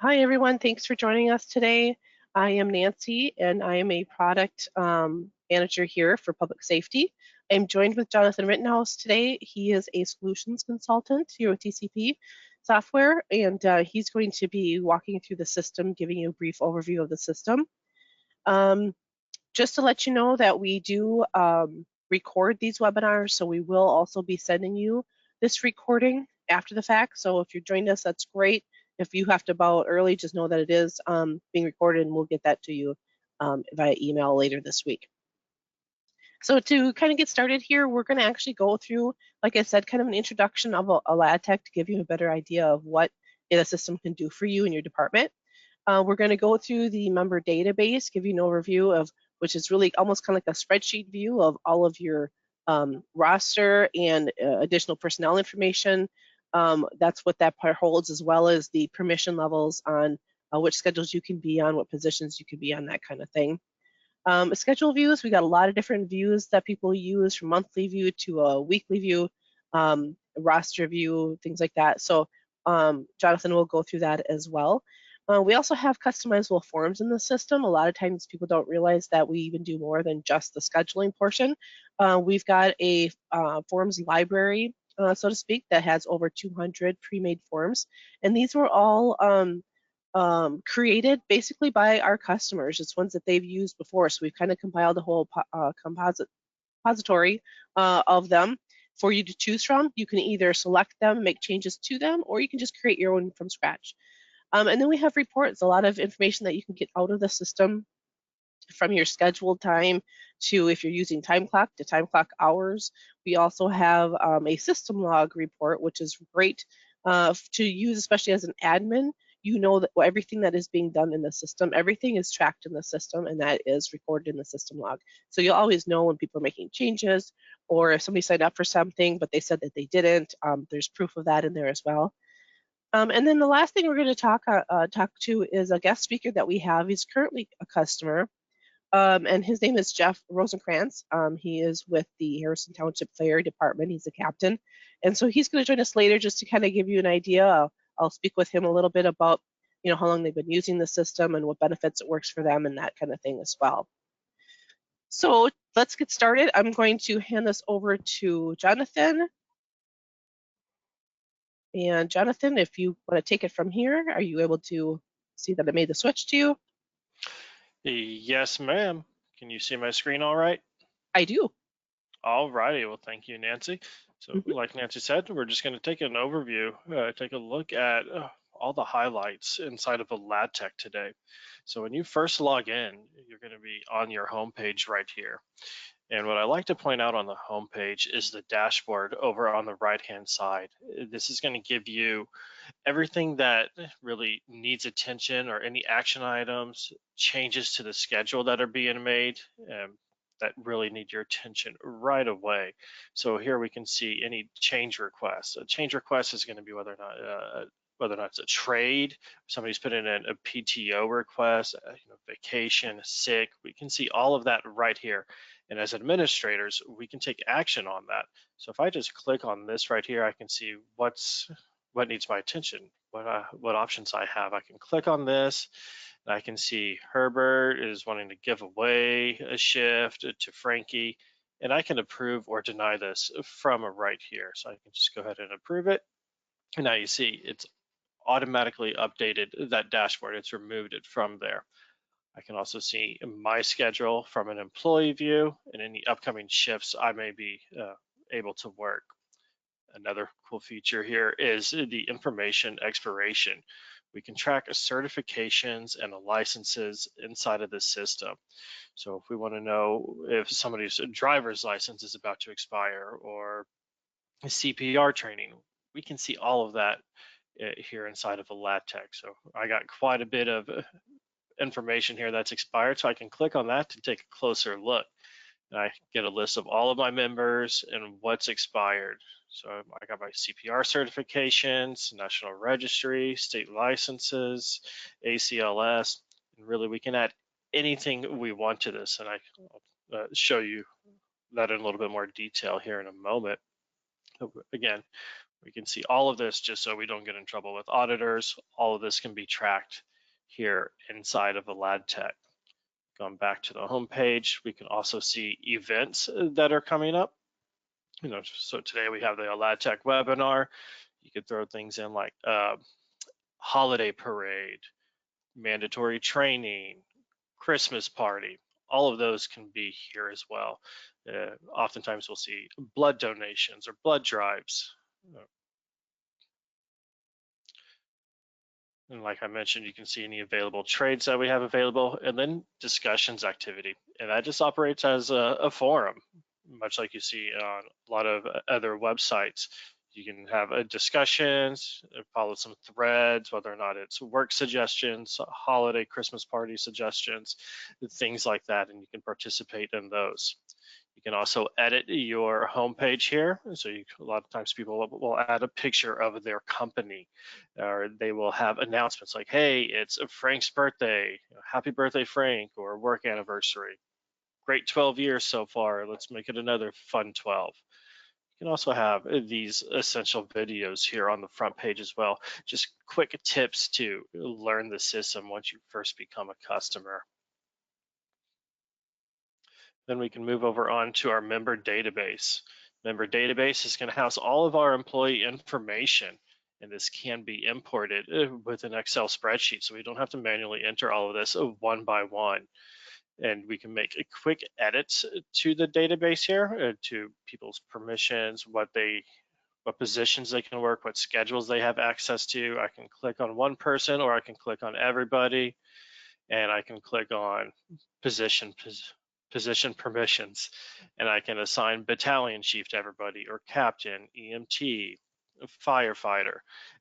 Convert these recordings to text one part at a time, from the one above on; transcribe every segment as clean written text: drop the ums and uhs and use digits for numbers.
Hi, everyone. Thanks for joining us today. I am Nancy, and I am a product manager here for public safety. I'm joined with Jonathan Rittenhouse today. He is a solutions consultant here with TCP Software, and he's going to be walking through the system, giving you a brief overview of the system. Um, just to let you know that we do record these webinars, so we will also be sending you this recording after the fact. So if you're joining us, that's great. If you have to bow out early, just know that it is being recorded, and we'll get that to you via email later this week. So to kind of get started here, we're going to actually go through, like I said, kind of an introduction of Aladtec to give you a better idea of what the system can do for you in your department. We're going to go through the member database, give you an overview of, which is really almost kind of like a spreadsheet view of all of your roster and additional personnel information. That's what that part holds, as well as the permission levels on which schedules you can be on, what positions you can be on, that kind of thing. Schedule views, we got a lot of different views that people use, from monthly view to a weekly view, roster view, things like that. So Jonathan will go through that as well. We also have customizable forms in the system. A lot of times people don't realize that we even do more than just the scheduling portion. We've got a forms library, so to speak, that has over 200 pre-made forms. And these were all created basically by our customers. It's ones that they've used before. So we've kind of compiled a whole compository of them for you to choose from. You can either select them, make changes to them, or you can just create your own from scratch. And then we have reports, a lot of information that you can get out of the system, from your scheduled time to, if you're using time clock, to time clock hours. We also have a system log report, which is great to use, especially as an admin. You know that everything that is being done in the system, everything is tracked in the system, and that is recorded in the system log. So you'll always know when people are making changes, or if somebody signed up for something but they said that they didn't. There's proof of that in there as well. And then the last thing we're going to talk to is a guest speaker that we have. He's currently a customer, and his name is Jeff Rosenkrantz. He is with the Harrison Township Fire Department. He's a captain, and so he's going to join us later just to kind of give you an idea. I'll speak with him a little bit about, how long they've been using the system and what benefits it works for them and that kind of thing as well. So let's get started. I'm going to hand this over to Jonathan. And Jonathan, if you want to take it from here, are you able to see that it made the switch to you? Yes, ma'am. Can you see my screen all right? I do. All righty. Well, thank you, Nancy. So like Nancy said, we're just going to take an overview, take a look at all the highlights inside of Aladtec today. So when you first log in, you're going to be on your homepage right here. And what I like to point out on the homepage is the dashboard over on the right-hand side. This is going to give you everything that really needs attention, or any action items, changes to the schedule that are being made that really need your attention right away. So here we can see any change requests. A change request is going to be whether or not it's a trade, somebody's put in a PTO request, vacation, sick. We can see all of that right here. And as administrators, we can take action on that. So if I just click on this right here, I can see what needs my attention, what options I have. I can click on this, and I can see Herbert is wanting to give away a shift to Frankie, and I can approve or deny this from right here. So I can just go ahead and approve it. And now you see it's automatically updated that dashboard. It's removed it from there. I can also see my schedule from an employee view and any upcoming shifts I may be able to work. Another cool feature here is the information expiration. We can track certifications and licenses inside of the system. So if we want to know if somebody's driver's license is about to expire, or CPR training, we can see all of that here inside of Aladtec. So I got quite a bit of information here that's expired, so I can click on that to take a closer look. And I get a list of all of my members and what's expired. So I got my CPR certifications, National Registry, state licenses, ACLS, and really we can add anything we want to this. And I'll show you that in a little bit more detail here in a moment. Again, We can see all of this just so we don't get in trouble with auditors. All of this can be tracked here inside of Aladtec. Going back to the home page, we can also see events that are coming up. So today we have the Aladtec webinar. You could throw things in like holiday parade, mandatory training, Christmas party. All of those can be here as well. Oftentimes we'll see blood donations or blood drives. And like I mentioned, you can see any available trades that we have available, and then discussions activity. And that just operates as a forum, much like you see on a lot of other websites. You can have discussions, follow some threads, whether or not it's work suggestions, holiday, Christmas party suggestions, things like that, and you can participate in those. You can also edit your homepage here. So a lot of times people will add a picture of their company, or they will have announcements like, hey, it's Frank's birthday, happy birthday, Frank, or work anniversary. Great 12 years so far, let's make it another fun 12. You can also have these essential videos here on the front page as well. Just quick tips to learn the system once you first become a customer. Then we can move over on to our member database. Member database is going to house all of our employee information, and this can be imported with an Excel spreadsheet, so we don't have to manually enter all of this one by one. And we can make quick edits to the database here, to people's permissions, what positions they can work, what schedules they have access to. I can click on one person, or I can click on everybody, and I can click on position permissions, and I can assign battalion chief to everybody, or captain, EMT, firefighter,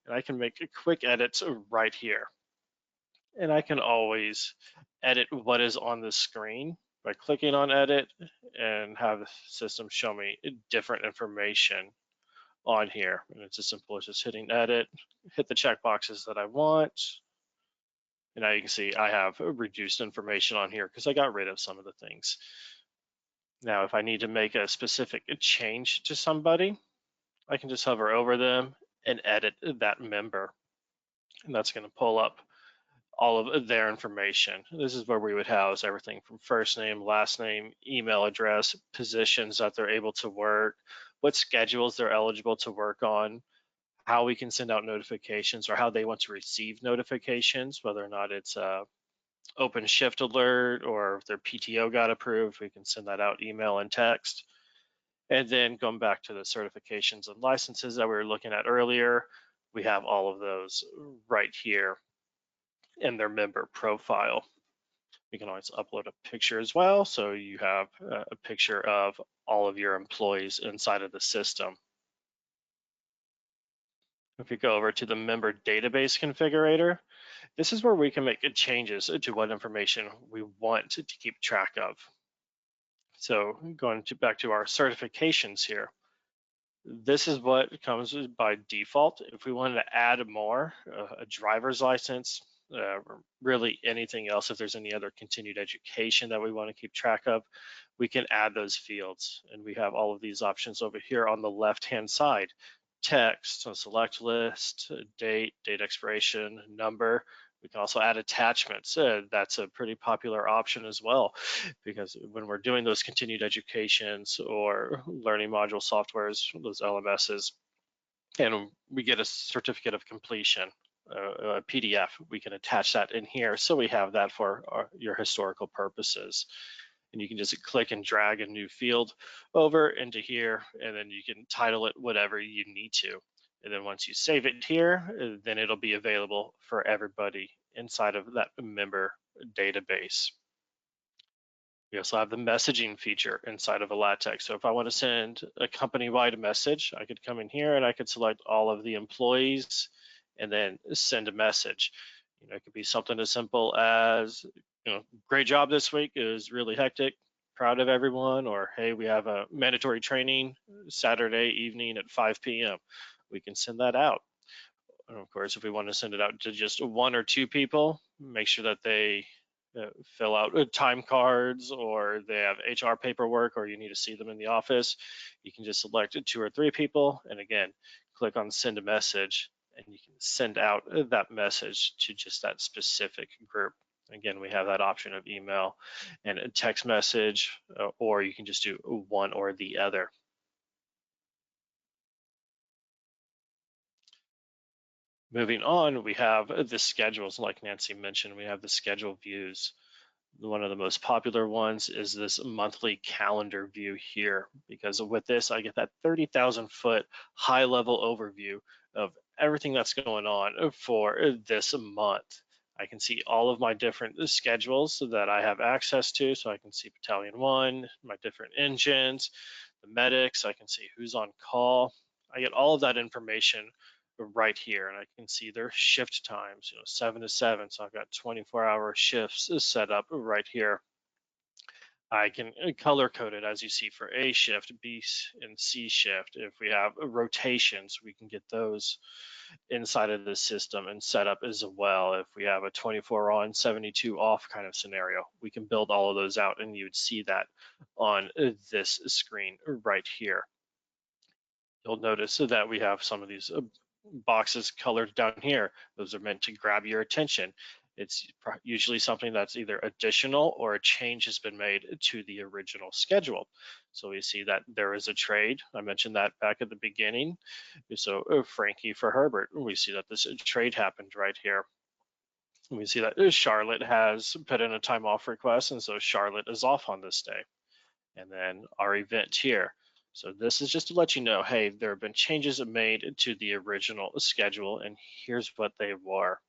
and I can make quick edits right here. And I can always edit what is on the screen by clicking on edit and have the system show me different information on here. And it's as simple as just hitting edit, hit the check boxes that I want. And now you can see I have reduced information on here because I got rid of some of the things. Now, if I need to make a specific change to somebody, I can just hover over them and edit that member. And that's going to pull up all of their information. This is where we would house everything from first name, last name, email address, positions that they're able to work, what schedules they're eligible to work on, how we can send out notifications, or how they want to receive notifications, whether or not it's a open shift alert, or if their PTO got approved, we can send that out email and text. And then going back to the certifications and licenses that we were looking at earlier, we have all of those right here in their member profile. You can always upload a picture as well, so you have a picture of all of your employees inside of the system. If you go over to the member database configurator, this is where we can make changes to what information we want to keep track of. So going back to our certifications here, this is what comes by default. If we wanted to add more, a driver's license, really anything else, if there's any other continued education that we want to keep track of, we can add those fields. And we have all of these options over here on the left-hand side. Text, so select list, date expiration, number. We can also add attachments. That's a pretty popular option as well, because when we're doing those continued educations or learning module softwares, those LMSs, and we get a certificate of completion, a PDF, we can attach that in here. So we have that for your historical purposes. And you can just click and drag a new field over into here, and then you can title it whatever you need to. And then once you save it here, then it'll be available for everybody inside of that member database. We also have the messaging feature inside of Aladtec. So if I want to send a company-wide message, I could come in here and I could select all of the employees and then send a message. It could be something as simple as, great job this week, it was really hectic, proud of everyone, or hey, we have a mandatory training Saturday evening at 5 p.m. We can send that out. And of course, if we want to send it out to just one or two people, make sure that they fill out time cards, or they have HR paperwork, or you need to see them in the office, you can just select 2 or 3 people, and again, click on send a message, and you can send out that message to just that specific group. Again, we have that option of email and a text message, or you can just do one or the other. Moving on, we have the schedules. Like Nancy mentioned, we have the schedule views. One of the most popular ones is this monthly calendar view here, because with this, I get that 30,000 foot high level overview of everything that's going on for this month. I can see all of my different schedules that I have access to. So I can see Battalion 1, my different engines, the medics, I can see who's on call. I get all of that information right here, and I can see their shift times, 7 to 7. So I've got 24-hour shifts set up right here. I can color code it, as you see, for A shift, B and C shift. If we have rotations, we can get those inside of the system and set up as well. If we have a 24 on, 72 off kind of scenario, we can build all of those out, and you would see that on this screen right here. You'll notice that we have some of these boxes colored down here. Those are meant to grab your attention. It's usually something that's either additional or a change has been made to the original schedule. So we see that there is a trade. I mentioned that back at the beginning. So Frankie for Herbert, we see that this trade happened right here. We see that Charlotte has put in a time off request, and so Charlotte is off on this day. And then our event here. So this is just to let you know, hey, there have been changes made to the original schedule, and here's what they were.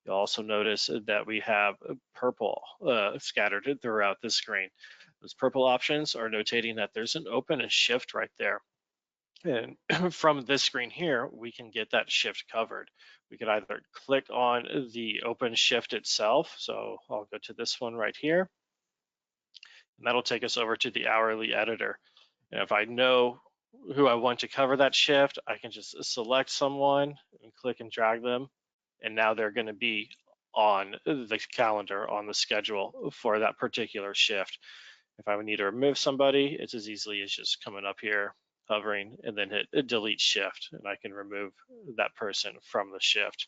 You'll also notice that we have purple scattered throughout the screen. Those purple options are notating that there's an open and shift right there. And from this screen here, we can get that shift covered. We could either click on the open shift itself. So I'll go to this one right here, and that'll take us over to the hourly editor. And if I know who I want to cover that shift, I can just select someone and click and drag them. And now they're going to be on the calendar, on the schedule for that particular shift. If I would need to remove somebody, it's as easily as just coming up here, hovering, and then hit delete shift, and I can remove that person from the shift.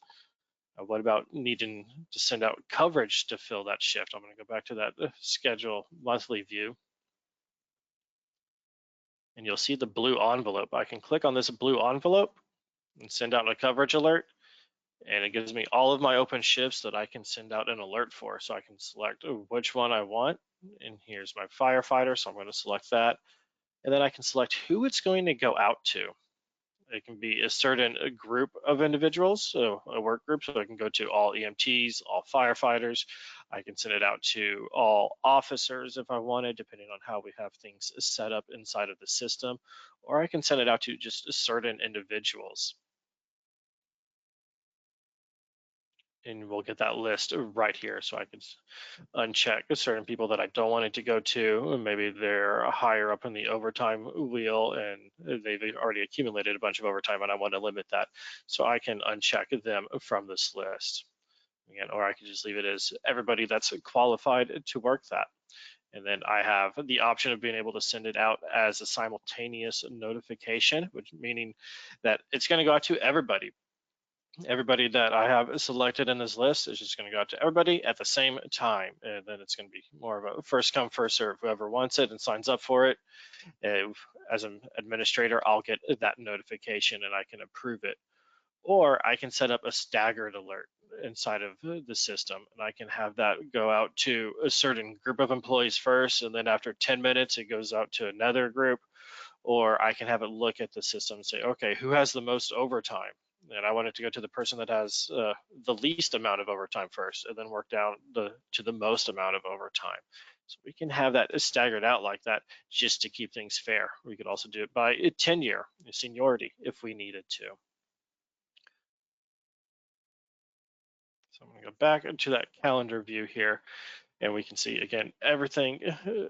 What about needing to send out coverage to fill that shift? I'm going to go back to that schedule monthly view, and you'll see the blue envelope. I can click on this blue envelope and send out a coverage alert, and it gives me all of my open shifts that I can send out an alert for. So I can select which one I want, and here's my firefighter, so I'm going to select that, and then I can select who it's going to go out to. It can be a certain group of individuals, so a work group, so I can go to all EMTs, all firefighters. I can send it out to all officers if I wanted, depending on how we have things set up inside of the system, or I can send it out to just certain individuals. And we'll get that list right here, so I can uncheck certain people that I don't want it to go to. Maybe they're higher up in the overtime wheel and they've already accumulated a bunch of overtime, and I want to limit that. So I can uncheck them from this list. Again, or I can just leave it as everybody that's qualified to work that. And then I have the option of being able to send it out as a simultaneous notification, which meaning that it's going to go out to everybody. Everybody that I have selected in this list is just going to go out to everybody at the same time, and then it's going to be more of a first come first serve. Whoever wants it and signs up for it, as an administrator, I'll get that notification and I can approve it. Or I can set up a staggered alert inside of the system, and I can have that go out to a certain group of employees first, and then after 10 minutes it goes out to another group. Or I can have it look at the system and say, okay, who has the most overtime? And I want it to go to the person that has the least amount of overtime first, and then work down to the most amount of overtime. So we can have that staggered out like that just to keep things fair. We could also do it by tenure, seniority, if we needed to. So I'm going to go back into that calendar view here, and we can see, again, everything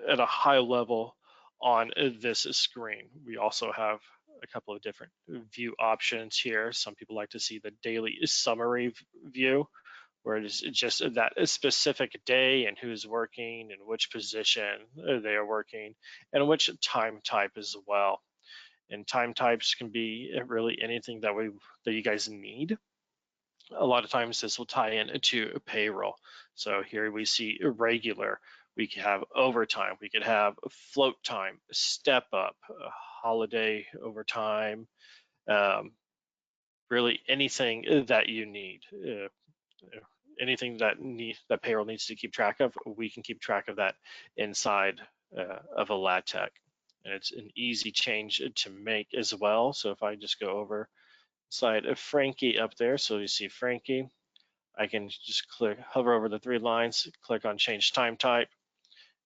at a high level on this screen. We also have a couple of different view options here. Some people like to see the daily summary view, where it is just that specific day and who's working and which position they are working and which time type as well. And time types can be really anything that you guys need. A lot of times this will tie in to payroll. So here we see irregular. We could have overtime. We could have float time, step up, holiday overtime, really anything that you need. Anything that payroll needs to keep track of, we can keep track of that inside of Aladtec. And it's an easy change to make as well. So if I just go over side of Frankie up there, so you see Frankie, I can just hover over the 3 lines, click on change time type,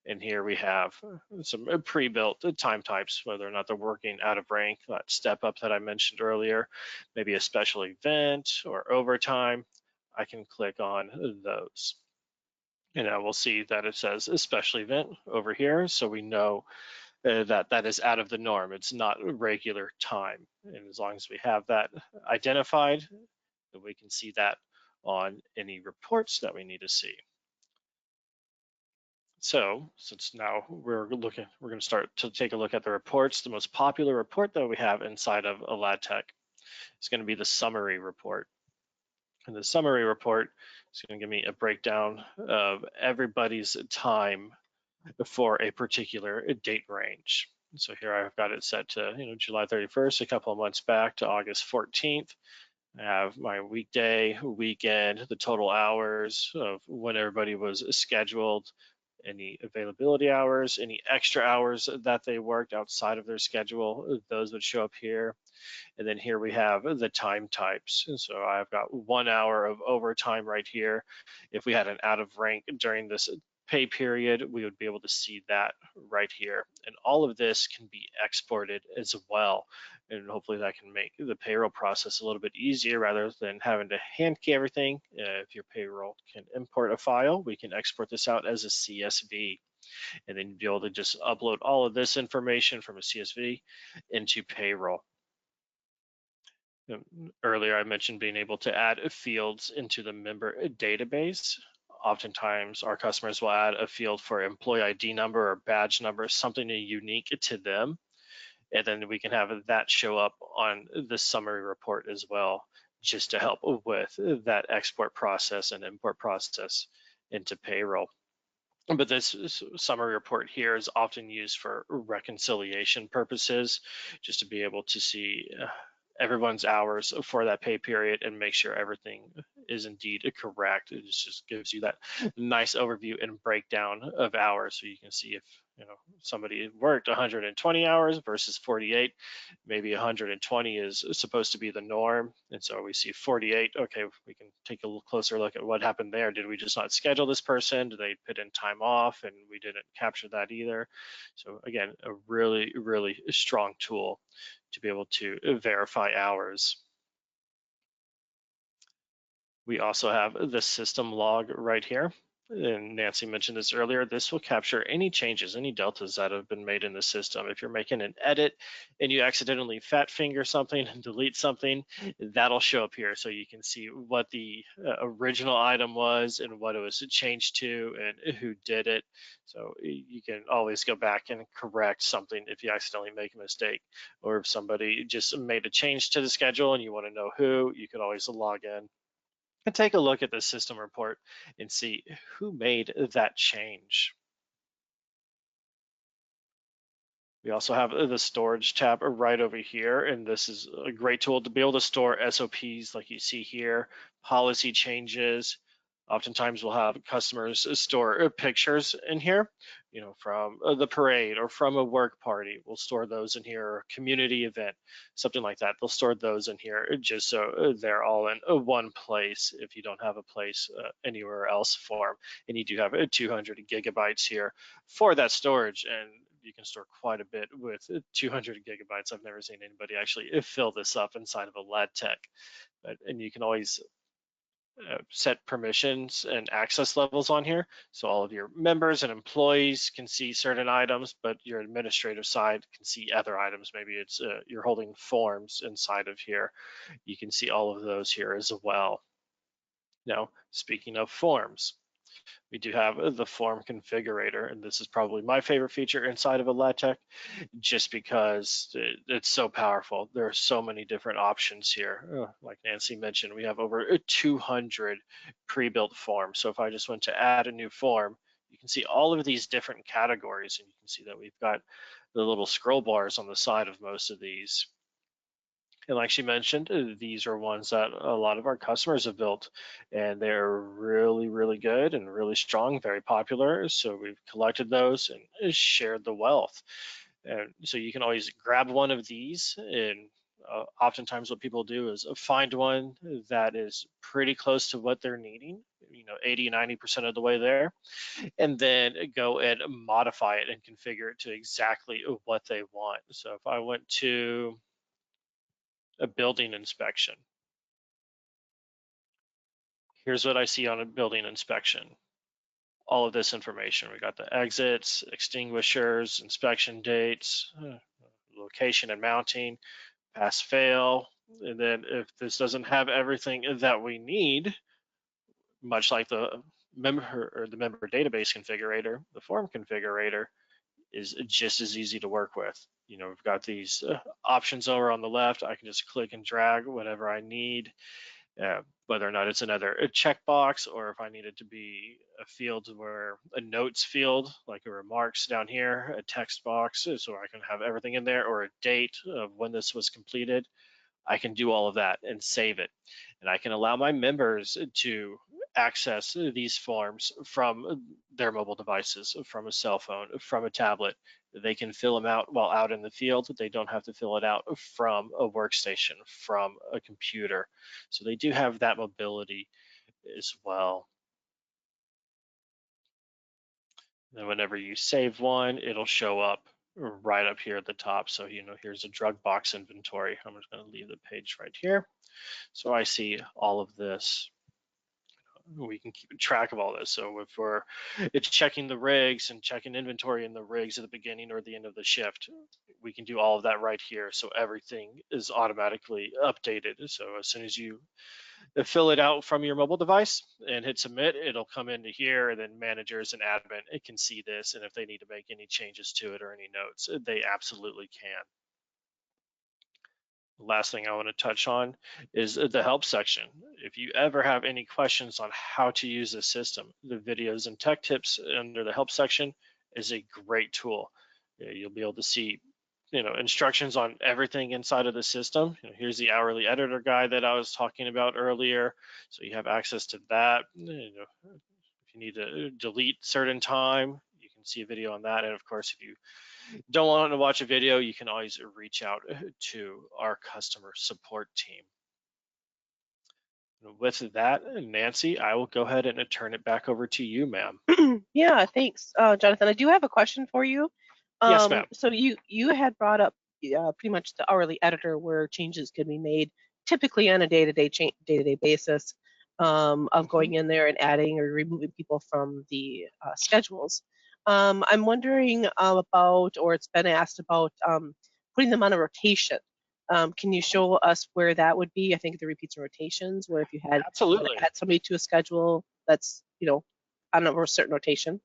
and here we have some pre-built time types, whether or not they're working out of rank, that step up that I mentioned earlier, maybe a special event or overtime. I can click on those. And now we'll see that it says a special event over here, so we know that is out of the norm. It's not regular time. And as long as we have that identified, then we can see that on any reports that we need to see. So since now we're going to start to take a look at the reports. The most popular report that we have inside of Aladtec is going to be the summary report. And the summary report is going to give me a breakdown of everybody's time for a particular date range. So here I've got it set to July 31st, a couple of months back to August 14th. I have my weekday, weekend, the total hours of when everybody was scheduled, any availability hours, any extra hours that they worked outside of their schedule, those would show up here. And then here we have the time types. And so I've got 1 hour of overtime right here. If we had an out of rank during this pay period, we would be able to see that right here. And all of this can be exported as well. And hopefully that can make the payroll process a little bit easier rather than having to hand key everything. If your payroll can import a file, we can export this out as a CSV. And then you'd be able to just upload all of this information from a CSV into payroll. Earlier, I mentioned being able to add fields into the member database. Oftentimes, our customers will add a field for employee ID number or badge number, something unique to them. And then we can have that show up on the summary report as well, just to help with that export process and import process into payroll. But this summary report here is often used for reconciliation purposes, just to be able to see everyone's hours for that pay period and make sure everything is indeed correct. It just gives you that nice overview and breakdown of hours, so you can see if somebody worked 120 hours versus 48. Maybe 120 is supposed to be the norm, and so we see 48. Okay, we can take a closer look at what happened there. Did we just not schedule this person? Did they put in time off and we didn't capture that either? So again, a really, really strong tool to be able to verify hours. We also have the system log right here. And Nancy mentioned this earlier, this will capture any changes, any deltas that have been made in the system. If you're making an edit and you accidentally fat finger something and delete something, that'll show up here so you can see what the original item was and what it was changed to and who did it. So you can always go back and correct something if you accidentally make a mistake, or if somebody just made a change to the schedule and you want to know who, you can always log in and take a look at the system report and see who made that change. We also have the storage tab right over here, and this is a great tool to be able to store SOPs like you see here, policy changes. Oftentimes we'll have customers store pictures in here, from the parade or from a work party. We'll store those in here, or a community event, something like that. They'll store those in here just so they're all in one place if you don't have a place anywhere else for them. And you do have 200 gigabytes here for that storage, and you can store quite a bit with 200 gigabytes. I've never seen anybody actually fill this up inside of Aladtec. And you can always set permissions and access levels on here. So all of your members and employees can see certain items, but your administrative side can see other items. Maybe it's you're holding forms inside of here. You can see all of those here as well. Now, speaking of forms, We do have the form configurator, and this is probably my favorite feature inside of Aladtec, just because it's so powerful. There are so many different options here. Like Nancy mentioned, we have over 200 pre-built forms. So if I just went to add a new form, you can see all of these different categories, and you can see that we've got the little scroll bars on the side of most of these. And like she mentioned, these are ones that a lot of our customers have built, and they're really, really good and really strong, very popular. So we've collected those and shared the wealth. And so you can always grab one of these, and oftentimes what people do is find one that is pretty close to what they're needing, 80, 90% of the way there, and then go and modify it and configure it to exactly what they want. So if I went to a building inspection, here's what I see on a building inspection. All of this information. We got the exits, extinguishers, inspection dates, location and mounting, pass fail. And then if this doesn't have everything that we need, much like the member database configurator, the form configurator is just as easy to work with. We've got these options over on the left. I can just click and drag whatever I need, whether or not it's another a checkbox, or if I need it to be a field where a notes field, like a remarks down here, a text box, so I can have everything in there, or a date of when this was completed. I can do all of that and save it. And I can allow my members to access these forms from their mobile devices, from a cell phone, from a tablet. They can fill them out while out in the field. They don't have to fill it out from a workstation, from a computer. So they do have that mobility as well. And whenever you save one, it'll show up right up here at the top. So, here's a drug box inventory. I'm just going to leave the page right here. So I see all of this. We can keep track of all this. So if it's checking the rigs and checking inventory in the rigs at the beginning or the end of the shift, we can do all of that right here. So everything is automatically updated. So as soon as you fill it out from your mobile device and hit submit, it'll come into here, and then managers and admin, it can see this. And if they need to make any changes to it or any notes, they absolutely can. Last thing I want to touch on is the help section. If you ever have any questions on how to use the system, the videos and tech tips under the help section is a great tool. You'll be able to see instructions on everything inside of the system. Here's the hourly editor guide that I was talking about earlier, so you have access to that. If you need to delete certain time, you can see a video on that. And of course, if you don't want to watch a video, you can always reach out to our customer support team. With that, Nancy, I will go ahead and turn it back over to you, ma'am. Yeah, thanks, Jonathan. I do have a question for you. Yes, ma'am. So you had brought up pretty much the hourly editor where changes can be made typically on a day-to-day basis of going in there and adding or removing people from the schedules. I'm wondering about, or it's been asked about, putting them on a rotation. Can you show us where that would be? I think the repeats and rotations, where if you had Absolutely. add somebody to a schedule that's on a certain rotation.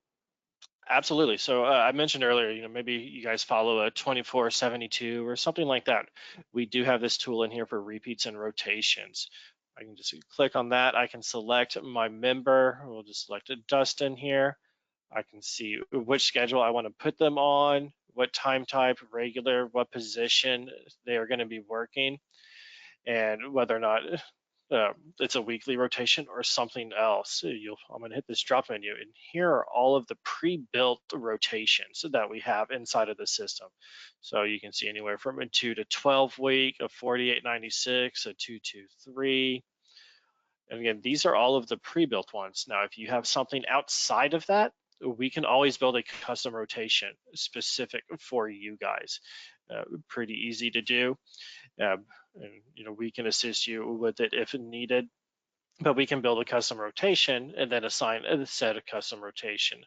Absolutely. So I mentioned earlier, maybe you guys follow a 24/72 or something like that. We do have this tool in here for repeats and rotations. I can just click on that. I can select my member. We'll just select a Dustin here. I can see which schedule I want to put them on, what time type, regular, what position they are going to be working, and whether or not it's a weekly rotation or something else. I'm going to hit this drop menu, and here are all of the pre-built rotations that we have inside of the system. So you can see anywhere from a 2 to 12 week, a 48.96, a 223. And again, these are all of the pre-built ones. Now, if you have something outside of that, we can always build a custom rotation specific for you guys. Pretty easy to do. And we can assist you with it if needed, but we can build a custom rotation and then assign a set of custom rotation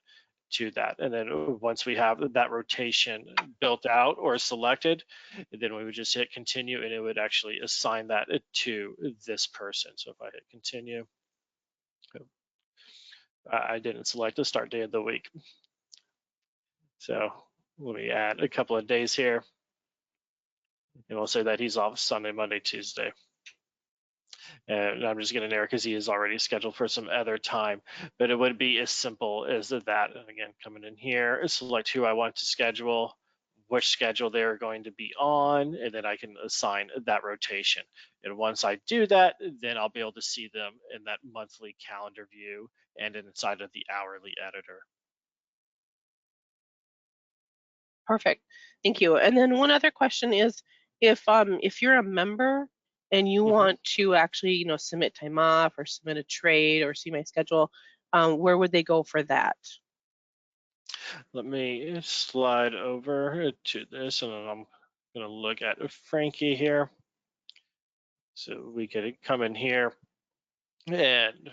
to that. And then once we have that rotation built out or selected, then we would just hit continue, and it would actually assign that to this person. So if I hit continue, I didn't select the start day of the week. So let me add a couple of days here, and we'll say that he's off Sunday, Monday, Tuesday. And I'm just getting there because he is already scheduled for some other time. But it would be as simple as that. And again, coming in here, select who I want to schedule, which schedule they're going to be on, and then I can assign that rotation. And once I do that, then I'll be able to see them in that monthly calendar view and inside of the hourly editor. Perfect. Thank you. And then one other question is, if you're a member and you want to actually, submit time off or submit a trade or see my schedule, where would they go for that? Let me slide over to this, and I'm going to look at Frankie here. So we could come in here, and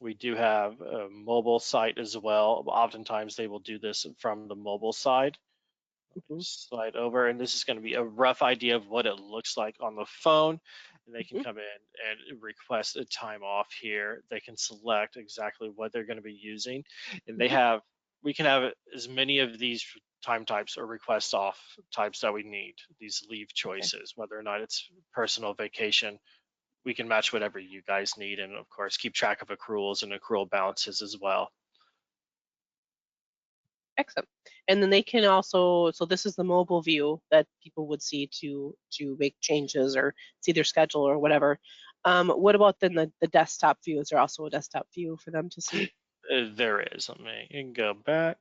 we do have a mobile site as well. Oftentimes they will do this from the mobile side. Slide over, and this is going to be a rough idea of what it looks like on the phone. And they can come in and request a time off here. They can select exactly what they're going to be using, and we can have as many of these time types or request off types that we need. These leave choices, whether or not it's personal, vacation, we can match whatever you guys need, and of course keep track of accruals and accrual balances as well. Excellent. And then they can also, so this is the mobile view that people would see to make changes or see their schedule or whatever. What about then the desktop view? Is there also a desktop view for them to see? There is. Let me go back.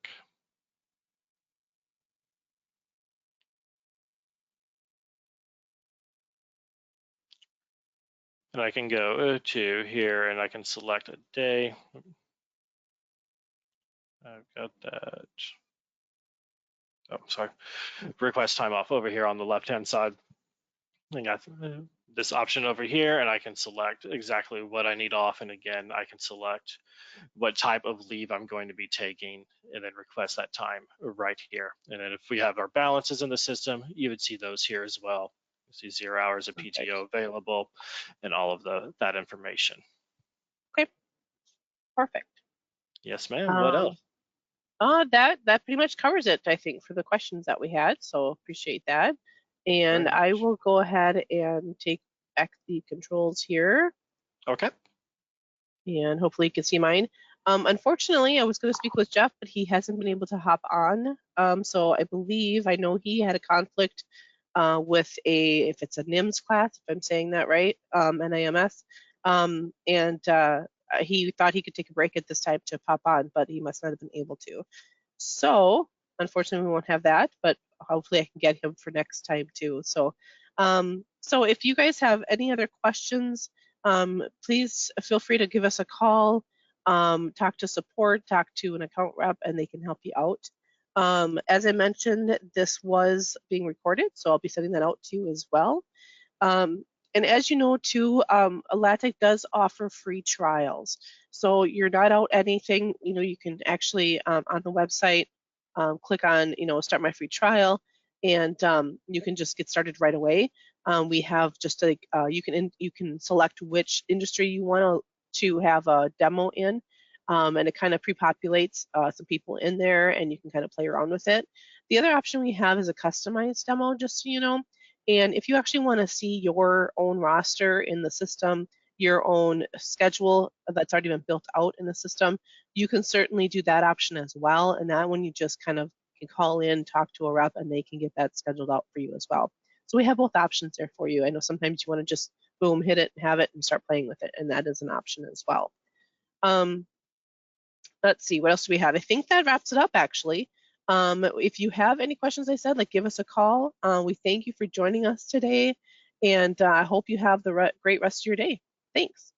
And I can go to here and I can select a day. I've got that. Oh, sorry. Request time off over here on the left-hand side. I got this option over here, and I can select exactly what I need off. And again, I can select what type of leave I'm going to be taking and then request that time right here. And then if we have our balances in the system, you would see those here as well. You see 0 hours of PTO available and all of that information. Okay, perfect. Yes, ma'am. What else? That pretty much covers it, I think, for the questions that we had. So appreciate that. And I will go ahead and take back the controls here. Okay. And hopefully you can see mine. Unfortunately, I was going to speak with Jeff, but he hasn't been able to hop on. So I know he had a conflict with if it's a NIMS class, if I'm saying that right, NIMS. And he thought he could take a break at this time to pop on, but he must not have been able to. So unfortunately, we won't have that, but hopefully I can get him for next time too. So, so if you guys have any other questions, please feel free to give us a call, talk to support, talk to an account rep, and they can help you out. As I mentioned, this was being recorded, so I'll be sending that out to you as well. And as you know too, Aladtec does offer free trials. So you're not out anything, you can actually on the website click on, start my free trial, and you can just get started right away. We have just like you can select which industry you want to have a demo in, and it kind of pre-populates some people in there, and you can kind of play around with it. The other option we have is a customized demo, just so you know. And if you actually want to see your own roster in the system, your own schedule that's already been built out in the system, you can certainly do that option as well. And that one you just kind of can call in, talk to a rep, and they can get that scheduled out for you as well. So we have both options there for you. I know sometimes you want to just boom, hit it and have it and start playing with it, and that is an option as well. Let's see, what else do we have? I think that wraps it up actually. If you have any questions, I said, give us a call. We thank you for joining us today, and I hope you have the great rest of your day. Thanks.